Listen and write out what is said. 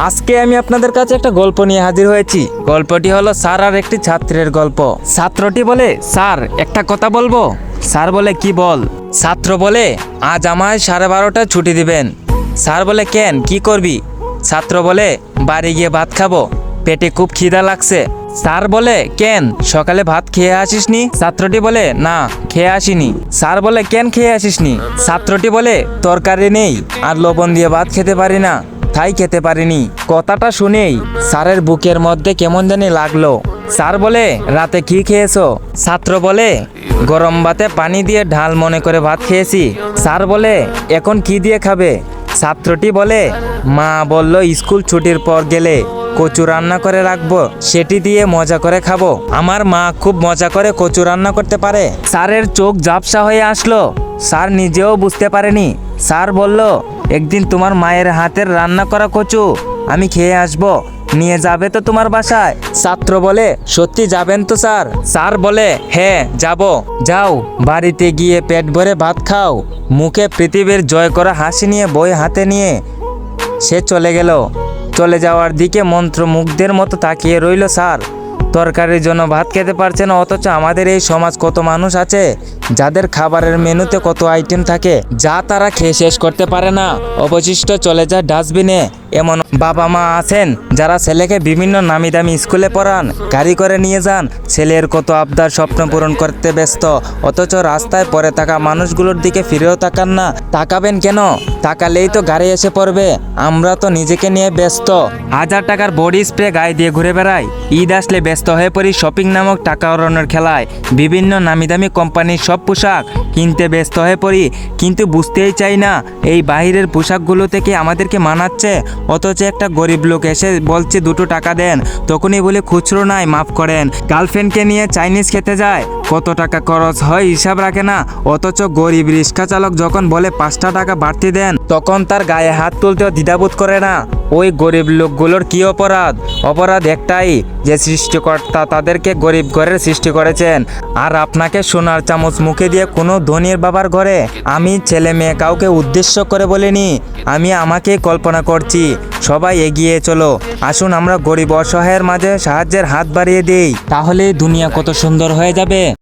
আজকে আমি আপনাদের কাছে একটা গল্প নিয়ে হাজির হয়েছি। গল্পটি হলো স্যার আর একটি ছাত্রের গল্প। ছাত্রটি বলে, স্যার একটা কথা বলবো। স্যার বলে, কি বল? ছাত্র বলে, আজ আমায় 12:30টায় ছুটি দিবেন। স্যার বলে, কেন, কি করবি? ছাত্র বলে, বাড়ি গিয়ে ভাত খাবো, পেটে খুব খিদা লাগছে। স্যার বলে, কেন, সকালে ভাত খেয়ে আসিসনি? ছাত্রটি বলে, না, খেয়ে আসিনি। স্যার বলে, কেন খেয়ে আসিসনি? ছাত্রটি বলে, তরকারি নেই আর লবণ দিয়ে ভাত খেতে পারি না, তাই খেতে পারিনি। কথাটা শুনেই স্যারের বুকের মধ্যে কেমন জানি লাগলো। স্যার বলে, রাতে কি খেয়েছো? ছাত্র বলে, গরম ভাতে পানি দিয়ে ঢাল মনে করে ভাত খেয়েছি। স্যার বলে, এখন কি দিয়ে খাবে? ছাত্রটি বলে, মা বলল স্কুল ছুটির পর গেলে কচু রান্না করে রাখবো, সেটি দিয়ে মজা করে খাবো। আমার মা খুব মজা করে কচু রান্না করতে পারে। স্যারের চোখ ঝাপসা হয়ে আসলো। স্যার নিজেও বুঝতে পারেনি। স্যার বলল, একদিন তোমার মায়ের হাতের রান্না করা কচু আমি খেয়ে আসবো, নিয়ে যাবে তো তোমার বাসায়? ছাত্র বলে, সত্যি যাবেন তো স্যার? স্যার বলে, হ্যাঁ যাব। যাও, বাড়িতে গিয়ে পেট ভরে ভাত খাও। মুখে পৃথিবীর জয় করা হাসি নিয়ে বই হাতে নিয়ে সে চলে গেল। চলে যাওয়ার দিকে মন্ত্রমুগ্ধের মতো তাকিয়ে রইল স্যার। তরকারির জন্য ভাত খেতে পারছে না, অথচ আমাদের এই সমাজ কত মানুষ আছে যাদের খাবারের মেনুতে কত আইটেম থাকে যা তারা খেয়ে শেষ করতে পারে না, অবশিষ্ট চলে যায় ডাস্টবিনে। এমন বাবা মা আছেন যারা ছেলেকে বিভিন্ন নামি দামি স্কুলে পড়ান, গাড়ি করে নিয়ে যান, ছেলের কত আবদার স্বপ্ন পূরণ করতে ব্যস্ত, অথচ রাস্তায় পড়ে থাকা মানুষগুলোর দিকে ফিরেও তাকান না। তাকাবেন কেন? তাকালেই তো গাড়ি এসে পড়বে। আমরা তো নিজেকে নিয়ে ব্যস্ত। 1000 টাকার বডি স্প্রে গায়ে দিয়ে ঘুরে বেড়াই। ঈদ আসলে ব্যস্ত হয়ে পড়ি শপিং নামক টাকা ওড়ানোর খেলায়। বিভিন্ন নামি দামি কোম্পানির সব পোশাক কিনতে ব্যস্ত হয়ে পড়ি, কিন্তু বুঝতেই চাই না এই বাহিরের পোশাকগুলো থেকে আমাদেরকে মানাচ্ছে। অথচ একটা গরিব লোক এসে বলছে 2 টাকা দেন, তখনই বলে খুচরো নাই, মাফ করেন। গার্লফ্রেন্ডকে নিয়ে চাইনিজ খেতে যায়, কত টাকা খরচ হয় হিসাব রাখে না। অথচ গরিব রিক্সা চালক যখন বলে 5টা টাকা বাড়তি দেন, তখন তার গায়ে হাত তুলতেও দ্বিধাবোধ করে না। ওই গরিব লোকগুলোর কি অপরাধ? অপরাধ একটাই, যে সৃষ্টিকর্তা তাদেরকে গরিব ঘরের সৃষ্টি করেছেন। আর আপনাকে সোনার চামচ মুখে দিয়ে কোনো ধনীর বাবার ঘরে। আমি ছেলে মেয়ে কাউকে উদ্দেশ্য করে বলিনি, আমি আমাকেই কল্পনা করছি। সবাই এগিয়ে চলো, আসুন আমরা গরিব অসহায়ের মাঝে সাহায্যের হাত বাড়িয়ে দিই, তাহলে দুনিয়া কত সুন্দর হয়ে যাবে।